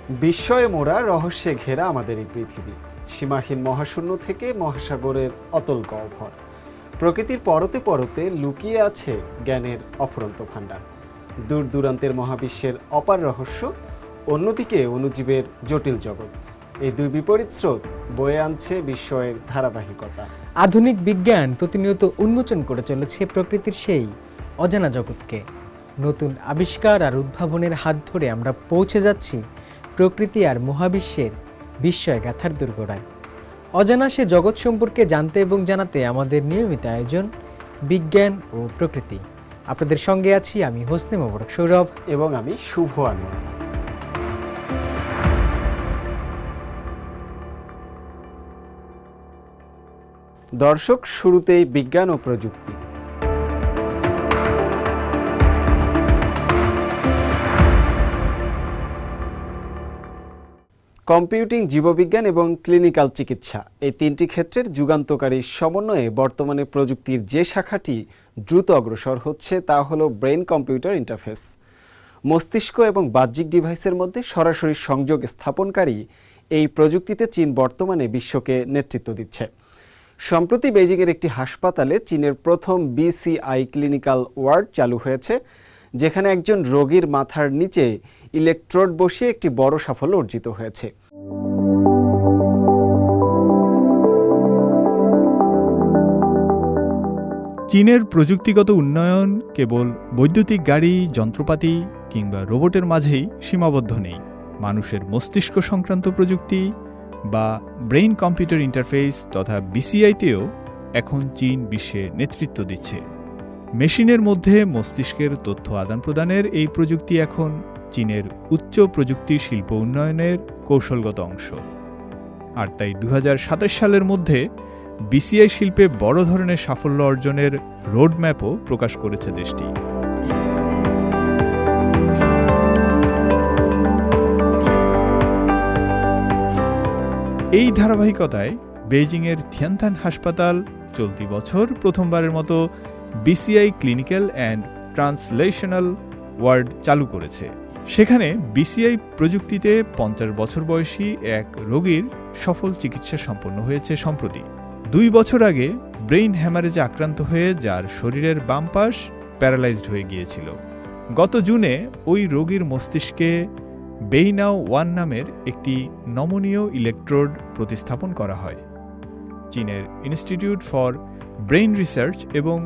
বিস্ময়ে মোড়া, রহস্যে ঘেরা আমাদের এই পৃথিবী। সীমাহীন মহাশূন্য থেকে মহাসাগরের অতল গহ্বর, প্রকৃতির পরতে পরতে লুকিয়ে আছে জ্ঞানের অফুরন্ত ভাণ্ডার। দূর দূরান্তের মহাবিশ্বের অপার রহস্য, অন্যদিকে অণুজীবের জটিল জগৎ। এই দুই বিপরীত স্রোত বয়ে আনছে বিস্ময়ের ধারাবাহিকতা। আধুনিক বিজ্ঞান প্রতিনিয়ত উন্মোচন করে চলেছে প্রকৃতির সেই অজানা জগৎকে। নতুন আবিষ্কার আর উদ্ভাবনের হাত ধরে আমরা পৌঁছে যাচ্ছি প্রকৃতি আর মহাবিশ্বের বিস্ময় গাথার দোরগোড়ায়। অজানা সে জগৎ সম্পর্কে জানতে এবং জানাতে আমাদের নিয়মিত আয়োজন বিজ্ঞান ও প্রকৃতি। আপনাদের সঙ্গে আছি আমি হোসনে মোবারক সৌরভ এবং আমি শুভ আনোয়ার। দর্শক, শুরুতেই বিজ্ঞান ও প্রযুক্তি। কম্পিউটিং, জীববিজ্ঞান এবং ক্লিনিক্যাল চিকিৎসা, এই তিনটি ক্ষেত্রের যুগান্তকারী সমন্বয়ে বর্তমানে প্রযুক্তির যে শাখাটি দ্রুত অগ্রসর হচ্ছে তা হলো ব্রেন কম্পিউটার ইন্টারফেস। মস্তিষ্ক এবং বাহ্যিক ডিভাইসের মধ্যে সরাসরি সংযোগ স্থাপনকারী এই প্রযুক্তিতে চীন বর্তমানে বিশ্বকে নেতৃত্ব দিচ্ছে। সম্প্রতি বেইজিংয়ের একটি হাসপাতালে চীনের প্রথম BCI ক্লিনিক্যাল ওয়ার্ড চালু হয়েছে, যেখানে একজন রোগীর মাথার নিচে ইলেকট্রোড বসিয়ে একটি বড় সাফল্য অর্জিত হয়েছে। চীনের প্রযুক্তিগত উন্নয়ন কেবল বৈদ্যুতিক গাড়ি, যন্ত্রপাতি কিংবা রোবটের মাঝেই সীমাবদ্ধ নেই। মানুষের মস্তিষ্ক সংক্রান্ত প্রযুক্তি বা ব্রেইন কম্পিউটার ইন্টারফেস তথা BCI-তেও এখন চীন বিশ্বে নেতৃত্ব দিচ্ছে। মেশিনের মধ্যে মস্তিষ্কের তথ্য আদান প্রদানের এই প্রযুক্তি এখন চীনের উচ্চ প্রযুক্তির শিল্প উন্নয়নের কৌশলগত অংশ। আর তাই 2027 সালের মধ্যে BCI শিল্পে বড় ধরনের সাফল্য অর্জনের রোডম্যাপও প্রকাশ করেছে দেশটি। এই ধারাবাহিকতায় বেইজিংয়ের থিয়ানথান হাসপাতাল চলতি বছর প্রথমবারের মতো BCI clinical and translational ward চালু করেছে। সেখানে BCI প্রযুক্তিতে 50 বছর বয়সী এক রোগীর সফল চিকিৎসা সম্পন্ন হয়েছে সম্প্রতি। 2 বছর আগে ব্রেইন হ্যামারেজে আক্রান্ত হয়ে যার শরীরের বাম পাশ প্যারালাইজড হয়ে গিয়েছিল। গত জুনে ওই রোগীর মস্তিষ্কে বেইনাও 1 নামের একটি নমনীয় ইলেকট্রোড প্রতিস্থাপন করা হয়। চীনের ইনস্টিটিউট ফর ব্রেইন রিসার্চ এবং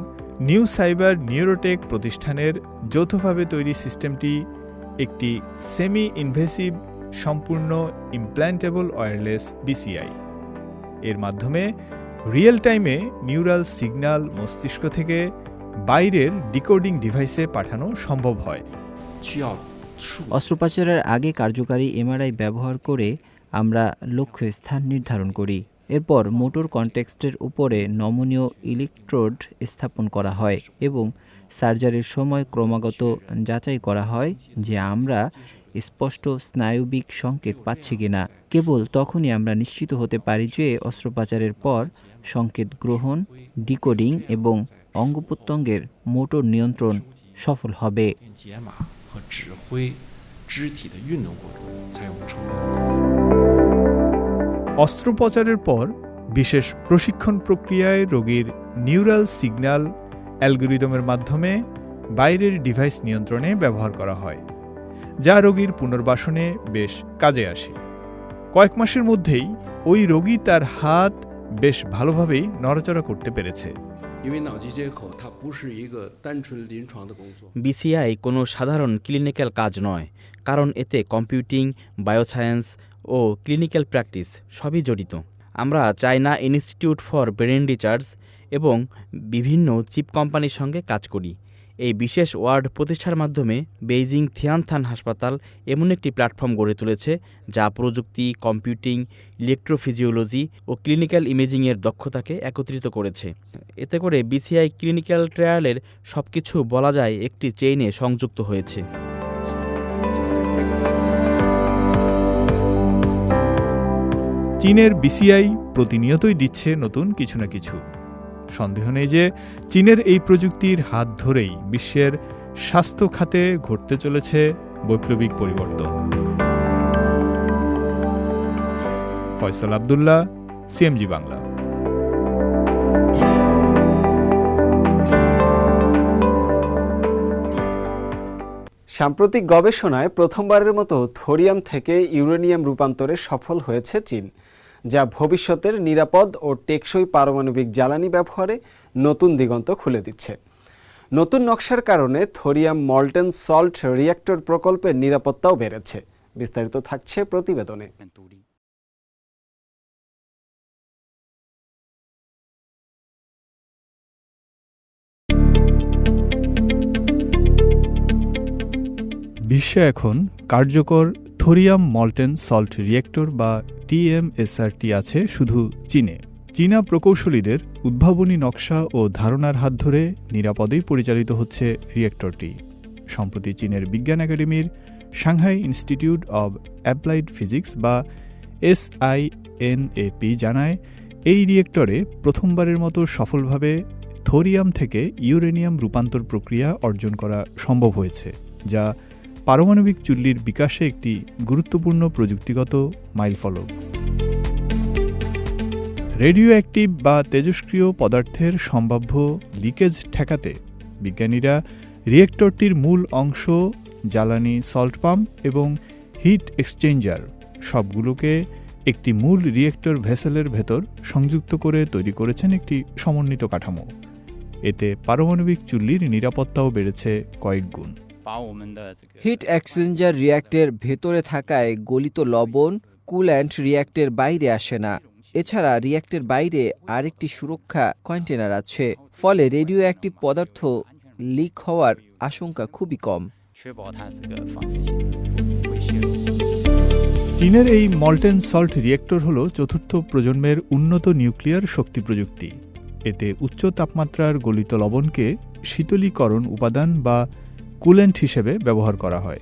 নিউ সাইবার নিউরোটেক প্রতিষ্ঠানের যৌথভাবে তৈরি সিস্টেমটি একটি সেমি ইনভেসিভ সম্পূর্ণ ইমপ্ল্যান্টেবল ওয়্যারলেস BCI। এর মাধ্যমে রিয়েল টাইমে নিউরাল সিগন্যাল মস্তিষ্ক থেকে বাইরের ডিকোডিং ডিভাইসে পাঠানো সম্ভব হয়। অস্ত্রোপচারের আগে কার্যকারী MRI ব্যবহার করে আমরা লক্ষ্যস্থান নির্ধারণ করি। এরপর মোটর কনটেক্সটের উপরে নমনীয় ইলেকট্রোড স্থাপন করা হয় এবং সার্জারির সময় ক্রমাগত যাচাই করা হয় যে আমরা স্পষ্ট স্নায়বিক সংকেত পাচ্ছি কিনা। কেবল তখনই আমরা নিশ্চিত হতে পারি যে অস্ত্রোপচারের পর সংকেত গ্রহণ, ডিকোডিং এবং অঙ্গপ্রত্যঙ্গের মোটর নিয়ন্ত্রণ সফল হবে। অস্ত্রোপচারের পর বিশেষ প্রশিক্ষণ প্রক্রিয়ায় রোগীর নিউরাল সিগন্যাল অ্যালগরিদমের মাধ্যমে বাইরের ডিভাইস নিয়ন্ত্রণে ব্যবহার করা হয়, যা রোগীর পুনর্বাসনে বেশ কাজে আসে। কয়েক মাসের মধ্যেই ওই রোগী তার হাত বেশ ভালোভাবেই নড়াচড়া করতে পেরেছে। BCI কোনো সাধারণ ক্লিনিক্যাল কাজ নয়, কারণ এতে কম্পিউটিং, বায়োসায়েন্স ও ক্লিনিক্যাল প্র্যাকটিস সবই জড়িত। আমরা China institute for brain research এবং বিভিন্ন চিপ কোম্পানির সঙ্গে কাজ করি। এই বিশেষ ওয়ার্ড প্রতিষ্ঠার মাধ্যমে বেইজিং থিয়ানথান হাসপাতাল এমন একটি প্ল্যাটফর্ম গড়ে তুলেছে যা প্রযুক্তি, কম্পিউটিং, ইলেকট্রোফিজিওলজি ও ক্লিনিক্যাল ইমেজিংয়ের দক্ষতাকে একত্রিত করেছে। এতে করে BCI ক্লিনিক্যাল ট্রায়ালের সবকিছু বলা যায় একটি চেইনে সংযুক্ত হয়েছে। চীনের BCI প্রতিনিয়তই দিচ্ছে নতুন কিছু না কিছু। সন্দেহ নেই যে চীনের এই প্রযুক্তির হাত ধরেই বিশ্বের স্বাস্থ্য খাতে ঘটতে চলেছে বৈপ্লবিক পরিবর্তন। ফয়সাল আব্দুল্লাহ, সিএমজি বাংলা। সাম্প্রতিক গবেষণায় প্রথমবারের মতো থোরিয়াম থেকে ইউরেনিয়াম রূপান্তরে সফল হয়েছে চীন, যা ভবিষ্যতের নিরাপদ ও টেকসই পারমাণবিক জ্বালানি ব্যবহারে নতুন দিগন্ত খুলে দিচ্ছে। নতুন নকশার কারণে থোরিয়াম মল্টেন সল্ট রিঅ্যাক্টর প্রকল্পের নিরাপত্তাও বেড়েছে। বিস্তারিত থাকছে প্রতিবেদনে। বিশ্বে এখন কার্যকর থোরিয়াম মল্টেন সল্ট রিঅ্যাক্টর বা টিএমএসআরটি আছে শুধু চীনে। চীনা প্রকৌশলীদের উদ্ভাবনী নকশা ও ধারণার হাত ধরে নিরাপদেই পরিচালিত হচ্ছে রিঅ্যাক্টরটি। সম্প্রতি চীনের বিজ্ঞান একাডেমির Shanghai institute of applied physics বা SINAP জানায়, এই রিঅ্যাক্টরে প্রথমবারের মতো সফলভাবে থোরিয়াম থেকে ইউরেনিয়াম রূপান্তর প্রক্রিয়া অর্জন করা সম্ভব হয়েছে, যা পারমাণবিক চুল্লির বিকাশে একটি গুরুত্বপূর্ণ প্রযুক্তিগত মাইলফলক। রেডিও অ্যাক্টিভ বা তেজস্ক্রিয় পদার্থের সম্ভাব্য লিকেজ ঠেকাতে বিজ্ঞানীরা রিঅ্যাক্টরটির মূল অংশ, জ্বালানি সল্ট পাম্প এবং হিট এক্সচেঞ্জার সবগুলোকে একটি মূল রিঅ্যাক্টর ভেসেলের ভেতর সংযুক্ত করে তৈরি করেছেন একটি সমন্বিত কাঠামো। এতে পারমাণবিক চুল্লির নিরাপত্তাও বেড়েছে কয়েক গুণ। হিট এক্সচেঞ্জার রিঅ্যাক্টের ভেতরে থাকায় গলিত লবণ কুল্যান্ট রিঅ্যাক্টের বাইরে আসে না। এছাড়া রিঅ্যাক্টের বাইরে আরেকটি সুরক্ষা কন্টেনার আছে, ফলে রেডিও অ্যাক্টিভ পদার্থ লিক হওয়ার আশঙ্কা খুবই কম। চীনের এই মল্টেন সল্ট রিঅ্যাক্টর হল চতুর্থ প্রজন্মের উন্নত নিউক্লিয়ার শক্তি প্রযুক্তি। এতে উচ্চ তাপমাত্রার গলিত লবণকে শীতলীকরণ উপাদান বা কুলেন্ট হিসেবে ব্যবহার করা হয়।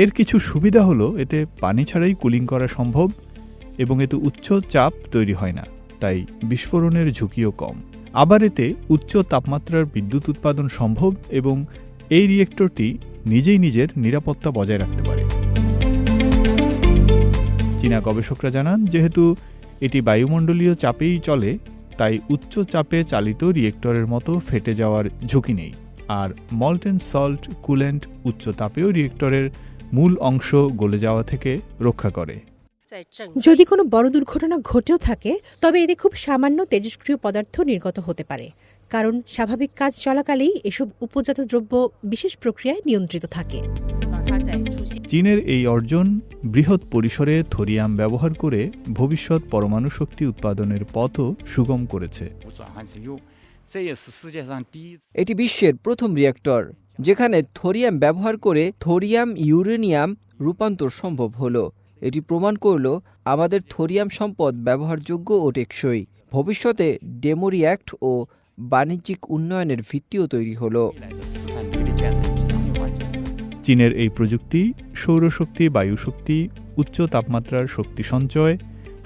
এর কিছু সুবিধা হলো এতে পানি ছাড়াই কুলিং করা সম্ভব এবং এতে উচ্চ চাপ তৈরি হয় না, তাই বিস্ফোরণের ঝুঁকিও কম। আবার এতে উচ্চ তাপমাত্রার বিদ্যুৎ উৎপাদন সম্ভব এবং এই রিঅ্যাক্টরটি নিজেই নিজের নিরাপত্তা বজায় রাখতে পারে। চীনা গবেষকরা জানান, যেহেতু এটি বায়ুমণ্ডলীয় চাপেই চলে, তাই উচ্চ চাপে চালিত রিঅ্যাক্টরের মতো ফেটে যাওয়ার ঝুঁকি নেই। আর মল্টেন সল্ট কুলেন্ট উচ্চ তাপেও রিঅ্যাক্টরের মূল অংশ গলে যাওয়া থেকে রক্ষা করে। যদি কোনো বড় দুর্ঘটনা ঘটেও থাকে, তবে এতে খুব সামান্য তেজস্ক্রিয় পদার্থ নির্গত হতে পারে, কারণ স্বাভাবিক কাজ চলাকালেই এসব উপজাত দ্রব্য বিশেষ প্রক্রিয়ায় নিয়ন্ত্রিত থাকে। চীনের এই অর্জন বৃহৎ পরিসরে থোরিয়াম ব্যবহার করে ভবিষ্যৎ পরমাণু শক্তি উৎপাদনের পথও সুগম করেছে। এটি বিশ্বের প্রথম রিঅ্যাক্টর যেখানে থোরিয়াম ব্যবহার করে থোরিয়াম ইউরেনিয়াম রূপান্তর সম্ভব হলো। এটি প্রমাণ করল আমাদের থোরিয়াম সম্পদ ব্যবহারযোগ্য ও টেকসই। ভবিষ্যতে ডেমো রিঅ্যাক্ট ও বাণিজ্যিক উন্নয়নের ভিত্তিও তৈরি হলো। চীনের এই প্রযুক্তি সৌরশক্তি, বায়ুশক্তি, উচ্চ তাপমাত্রার শক্তি সঞ্চয়,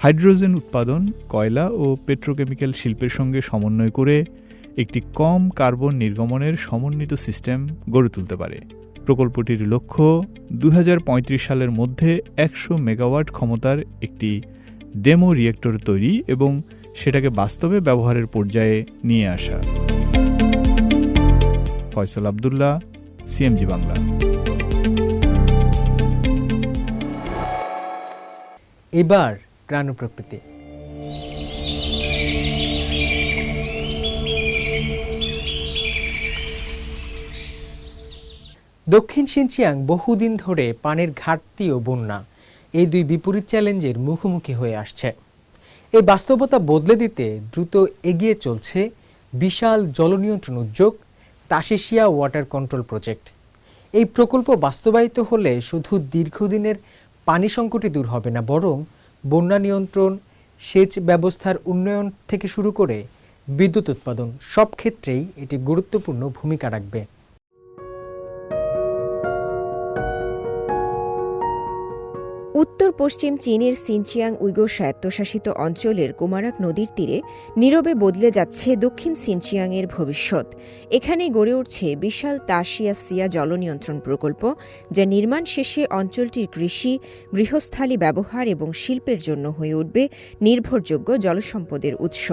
হাইড্রোজেন উৎপাদন, কয়লা ও পেট্রোকেমিক্যাল শিল্পের সঙ্গে সমন্বয় করে একটি কম কার্বন নির্গমনের সমন্বিত সিস্টেম গড়ে তুলতে পারে। প্রকল্পটির লক্ষ্য 2035 সালের মধ্যে 100 মেগাওয়াট ক্ষমতার একটি ডেমো রিঅ্যাক্টর তৈরি এবং সেটাকে বাস্তবে ব্যবহারের পর্যায়ে নিয়ে আসা। ফয়সাল আব্দুল্লাহ, সিএমজি বাংলা। এবার গ্রাম প্রকৃতি। দক্ষিণ সিনচিয়াং বহুদিন ধরে পানির ঘাটতি ও বন্যা, এই দুই বিপরীত চ্যালেঞ্জের মুখোমুখি হয়ে আসছে। এই বাস্তবতা বদলে দিতে দ্রুত এগিয়ে চলছে বিশাল জলনিয়ন্ত্রণ উদ্যোগ তাশেশিয়া ওয়াটার কন্ট্রোল প্রজেক্ট। এই প্রকল্প বাস্তবায়িত হলে শুধু দীর্ঘদিনের পানি সংকটই দূর হবে না, বরং বন্যা নিয়ন্ত্রণ, সেচ ব্যবস্থার উন্নয়ন থেকে শুরু করে বিদ্যুৎ উৎপাদন সব ক্ষেত্রেই এটি গুরুত্বপূর্ণ ভূমিকা রাখবে। উত্তর পশ্চিম চীনের সিনচিয়াং উইগর স্বায়ত্তশাসিত অঞ্চলের কুমারাক নদীর তীরে নীরবে বদলে যাচ্ছে দক্ষিণ সিনচিয়াংয়ের ভবিষ্যৎ। এখানে গড়ে উঠছে বিশাল তাশিয়াসিয়া জলনিয়ন্ত্রণ প্রকল্প, যা নির্মাণ শেষে অঞ্চলটির কৃষি, গৃহস্থালী ব্যবহার এবং শিল্পের জন্য হয়ে উঠবে নির্ভরযোগ্য জলসম্পদের উৎস।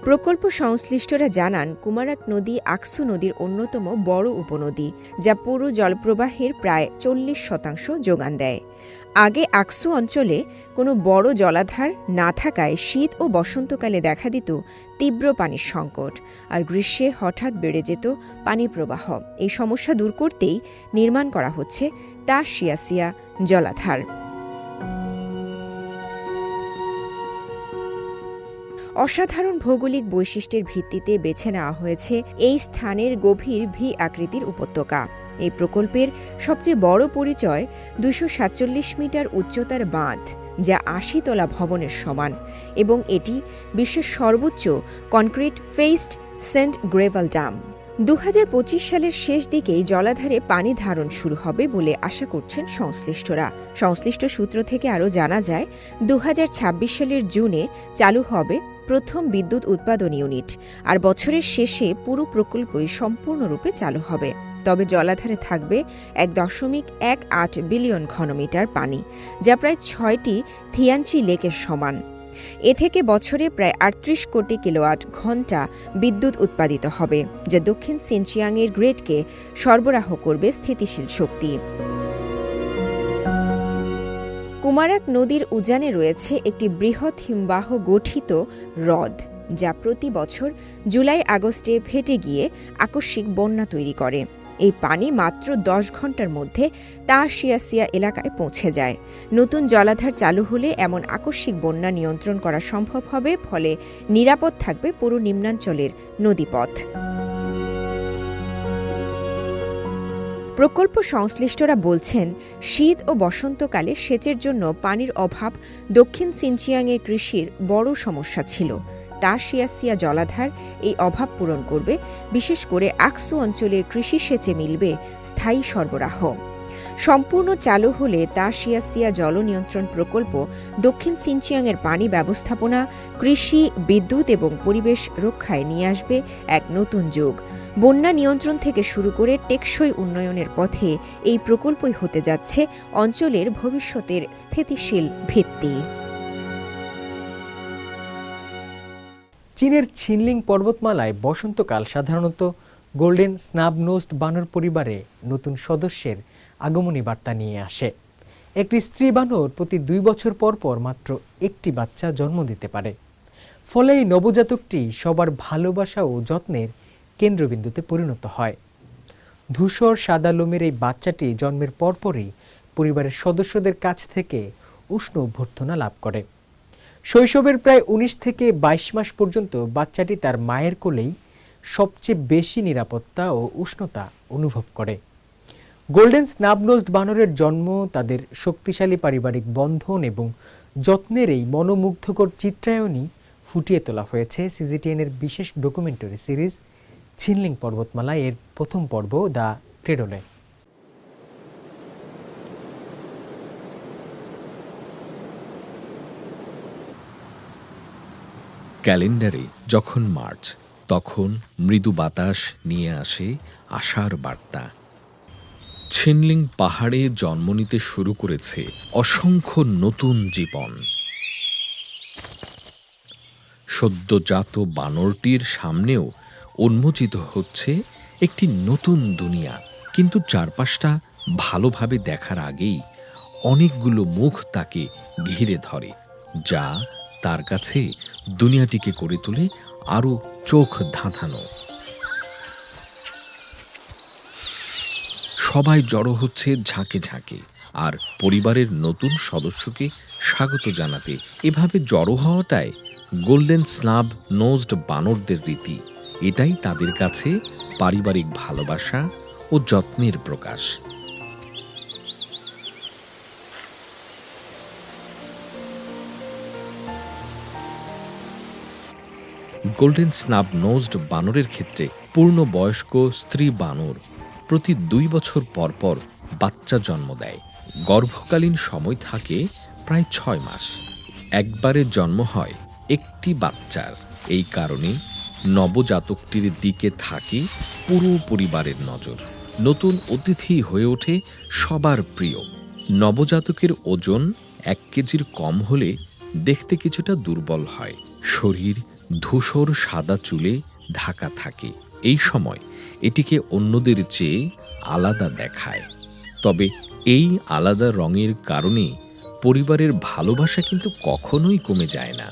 প্রকল্প সংশ্লিষ্টরা জানান, কুমারাক নদী আকসু নদীর অন্যতম বড় উপনদী, যা পুরো জলপ্রবাহের প্রায় 40% যোগান দেয়। আগে আকসু অঞ্চলে কোনো বড় জলাধার না থাকায় শীত ও বসন্তকালে দেখা দিত তীব্র পানির সংকট, আর গ্রীষ্মে হঠাৎ বেড়ে যেত পানির প্রবাহ। এই সমস্যা দূর করতেই নির্মাণ করা হচ্ছে তাশিয়াসিয়া জলাধার। অসাধারণ ভৌগোলিক বৈশিষ্ট্যের ভিত্তিতে বেছে নেওয়া হয়েছে এই স্থানের গভীর ভি আকৃতির উপত্যকা। এই প্রকল্পের সবচেয়ে বড় পরিচয় 247 মিটার উচ্চতার বাঁধ, যা 80 তলা ভবনের সমান, এবং এটি বিশ্বের সর্বোচ্চ কনক্রিট ফেসড সেন্ট গ্রেভাল ড্যাম। 2025 সালের শেষ দিকেই জলাধারে পানি ধারণ শুরু হবে বলে আশা করছেন সংশ্লিষ্টরা। সংশ্লিষ্ট সূত্র থেকে আরও জানা যায়, 2026 সালের জুনে চালু হবে প্রথম বিদ্যুৎ উৎপাদন ইউনিট, আর বছরের শেষে পুরো প্রকল্পই সম্পূর্ণরূপে চালু হবে। তবে জলাধারে থাকবে 1.18 বিলিয়ন ঘনমিটার পানি, যা প্রায় 6টি থিয়ানচি লেকের সমান। এ থেকে বছরে প্রায় 38 কোটি কিলোওয়াট ঘণ্টা বিদ্যুৎ উৎপাদিত হবে, যা দক্ষিণ সিনচিয়াংয়ের গ্রিডকে সরবরাহ করবে স্থিতিশীল শক্তি। কুমারাক নদীর উজানে রয়েছে একটি বৃহৎ হিমবাহ গঠিত হ্রদ, যা প্রতি বছর জুলাই আগস্টে ফেটে গিয়ে আকস্মিক বন্যা তৈরি করে। এই পানি মাত্র 10 ঘন্টার মধ্যে তাশিয়াসিয়া এলাকায় পৌঁছে যায়। নতুন জলাধার চালু হলে এমন আকস্মিক বন্যা নিয়ন্ত্রণ করা সম্ভব হবে, ফলে নিরাপদ থাকবে পুরো নিম্নাঞ্চলের নদীপথ। প্রকল্প সংশ্লিষ্টরা বলছেন, শীত ও বসন্তকালে সেচের জন্য পানির অভাব দক্ষিণ সিনচিয়াংয়ের কৃষির বড় সমস্যা ছিল। তাশিয়াসিয়া জলাধার এই অভাব পূরণ করবে, বিশেষ করে আকসু অঞ্চলের কৃষি সেচে মিলবে স্থায়ী সরবরাহ। সম্পূর্ণ চালু হলে তাশিয়াসিয়া জল নিয়ন্ত্রণ প্রকল্প দক্ষিণ সিনচিয়াংয়ের পানি ব্যবস্থাপনা, কৃষি, বিদ্যুৎ এবং পরিবেশ রক্ষায় নিয়ে আসবে এক নতুন যুগ। বন্যা নিয়ন্ত্রণ থেকে শুরু করে টেকসই উন্নয়নের পথে এই প্রকল্পই হতে যাচ্ছে অঞ্চলের ভবিষ্যতের স্থিতিশীল ভিত্তি। চীনের ছিনলিং পর্বতমালায় বসন্তকাল সাধারণত গোল্ডেন স্নাব-নোজড বানর পরিবারে নতুন সদস্যের আগমনী বার্তা নিয়ে আসে। একটি স্ত্রী বানর প্রতি 2 বছর পর পর মাত্র একটি বাচ্চা জন্ম দিতে পারে। ফলে এই নবজাতকটি সবার ভালোবাসা ও যত্নের কেন্দ্রবিন্দুতে পরিণত হয়। ধূসর সাদা লোমের এই বাচ্চাটি জন্মের পরপরই পরিবারের সদস্যদের কাছ থেকে উষ্ণ অভ্যর্থনা লাভ করে। শৈশবের প্রায় 19 থেকে 22 মাস পর্যন্ত বাচ্চাটি তার মায়ের কোলেই সবচেয়ে বেশি নিরাপত্তা ও উষ্ণতা অনুভব করে। গোল্ডেন স্নাব-নোজড বানরের জন্ম, তাদের শক্তিশালী পারিবারিক বন্ধন এবং যত্নের এই মনোমুগ্ধকর চিত্রায়নই ফুটিয়ে তোলা হয়েছে সিজিটিএনের বিশেষ ডকুমেন্টারি সিরিজ ছিনলিং পর্বতমালা এর প্রথম পর্ব দ্য ক্রেডলে। ক্যালেন্ডারে যখন মার্চ, তখন মৃদু বাতাস নিয়ে আসে আশার বার্তা। ছিনলিং পাহাড়ে জন্ম নিতে শুরু করেছে অসংখ্য নতুন জীবন। সদ্যজাত বানরটির সামনেও উন্মোচিত হচ্ছে একটি নতুন দুনিয়া, কিন্তু চারপাশটা ভালোভাবে দেখার আগেই অনেকগুলো মুখ তাকে ঘিরে ধরে, যা তার কাছে দুনিয়াটিকে করে তোলে আরও চোখ ধাঁধানো। সবাই জড়ো হচ্ছে ঝাঁকে ঝাঁকে, আর পরিবারের নতুন সদস্যকে স্বাগত জানাতে এভাবে জড়ো হওয়াটাই গোল্ডেন স্নাব-নোজড বানরদের রীতি। এটাই তাদের কাছে পারিবারিক ভালোবাসা ও যত্নের প্রকাশ। গোল্ডেন স্নাব-নোজড বানরের ক্ষেত্রে পূর্ণবয়স্ক স্ত্রী বানর প্রতি 2 বছর পর পর বাচ্চা জন্ম দেয়। গর্ভকালীন সময় থাকে প্রায় 6 মাস। একবারে জন্ম হয় একটি বাচ্চার। এই কারণে নবজাতকটির দিকে থাকে পুরো পরিবারের নজর। নতুন অতিথি হয়ে ওঠে সবার প্রিয়। নবজাতকের ওজন 1 কেজির কম হলে দেখতে কিছুটা দুর্বল হয়। শরীর ধূসর সাদা চুলে ঢাকা থাকে। এই সময় এটিকে অন্যদের চেয়ে আলাদা দেখায়। তবে এই আলাদা রঙের কারণে পরিবারের ভালোবাসা কিন্তু কখনোই কমে যায় না।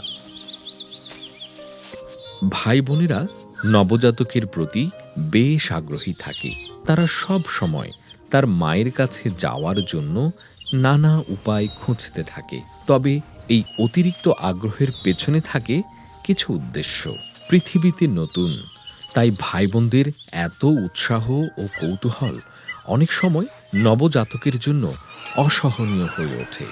ভাই বোনেরা নবজাতকের প্রতি বেশ আগ্রহী থাকে। তারা সব সময় তার মায়ের কাছে যাওয়ার জন্য নানা উপায় খুঁজতে থাকে। তবে এই অতিরিক্ত আগ্রহের পেছনে থাকে কিছু উদ্দেশ্য। পৃথিবীতে নতুন, তাই ভাই বোনদের এত উৎসাহ ও কৌতূহল অনেক সময় নবজাতকের জন্য অসহনীয় হয়ে ওঠে।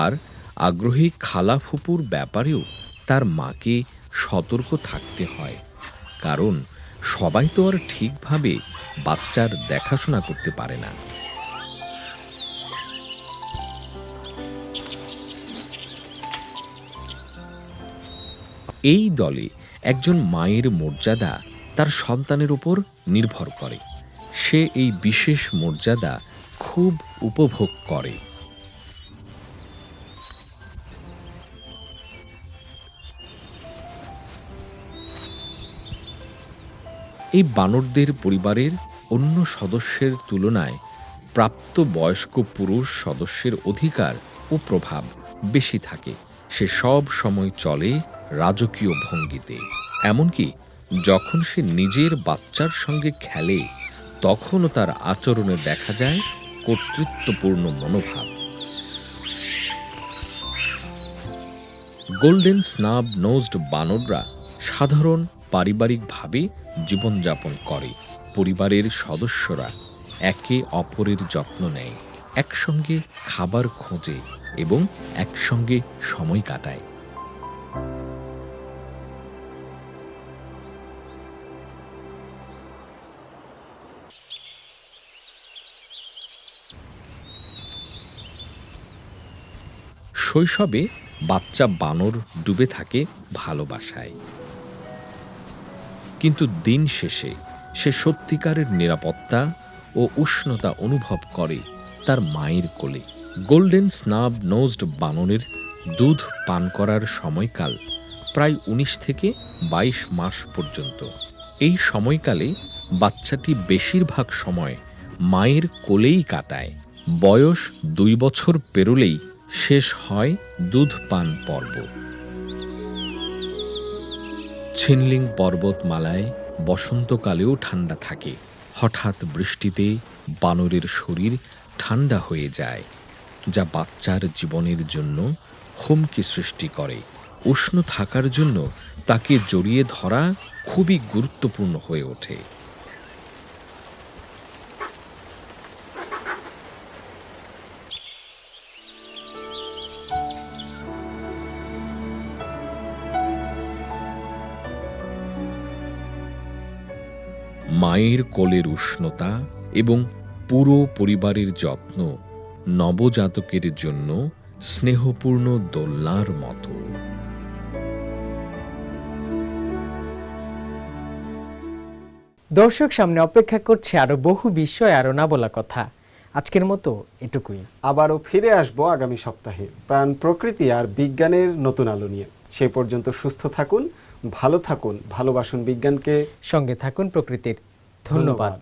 আর আগ্রহী খালা ফুপুর ব্যাপারেও তার মাকে সতর্ক থাকতে হয়, কারণ সবাই তো আর ঠিকভাবে বাচ্চার দেখাশোনা করতে পারে না। এই দলে একজন মায়ের মর্যাদা তার সন্তানের উপর নির্ভর করে। সে এই বিশেষ মর্যাদা খুব উপভোগ করে। এই বানরদের পরিবারের অন্য সদস্যের তুলনায় প্রাপ্ত বয়স্ক পুরুষ সদস্যের অধিকার ও প্রভাব বেশি থাকে। সে সব সময় চলে রাজকীয় ভঙ্গিতে। এমনকি যখন সে নিজের বাচ্চার সঙ্গে খেলে তখনও তার আচরণে দেখা যায় কর্তৃত্বপূর্ণ মনোভাব। গোল্ডেন স্নাব নোজড বানররা সাধারণ পারিবারিকভাবে জীবনযাপন করে। পরিবারের সদস্যরা একে অপরের যত্ন নেয়, একসঙ্গে খাবার খোঁজে এবং একসঙ্গে সময় কাটায়। শৈশবে বাচ্চা বানর ডুবে থাকে ভালোবাসায়, কিন্তু দিন শেষে সে সত্যিকারের নিরাপত্তা ও উষ্ণতা অনুভব করে তার মায়ের কোলে। গোল্ডেন স্নাব নোজড বানরের দুধ পান করার সময়কাল প্রায় 19 থেকে 22 মাস পর্যন্ত। এই সময়কালে বাচ্চাটি বেশিরভাগ সময় মায়ের কোলেই কাটায়। বয়স 2 বছর পেরোলেই শেষ হয় দুধ পান পর্ব। ছিনলিং পর্বতমালায় বসন্তকালেও ঠান্ডা থাকে। হঠাৎ বৃষ্টিতে বানরের শরীর ঠান্ডা হয়ে যায়, যা বাচ্চার জীবনের জন্য হুমকি সৃষ্টি করে। উষ্ণ থাকার জন্য তাকে জড়িয়ে ধরা খুবই গুরুত্বপূর্ণ হয়ে ওঠে। মায়ের কোলের উষ্ণতা এবং পুরো পরিবারের যত্ন নবজাতকের জন্য স্নেহপূর্ণ দোলনার মতো। দর্শক সামনে অপেক্ষা করছে আরো বহু বিষয়, আরো না বলা কথা। আজকের মতো এটুকুই। আবারও ফিরে আসবো আগামী সপ্তাহে প্রাণ, প্রকৃতি আর বিজ্ঞানের নতুন আলো নিয়ে। সে পর্যন্ত সুস্থ থাকুন, ভালো থাকুন, ভালোবাসুন বিজ্ঞানকে, সঙ্গে থাকুন প্রকৃতির। ধন্যবাদ।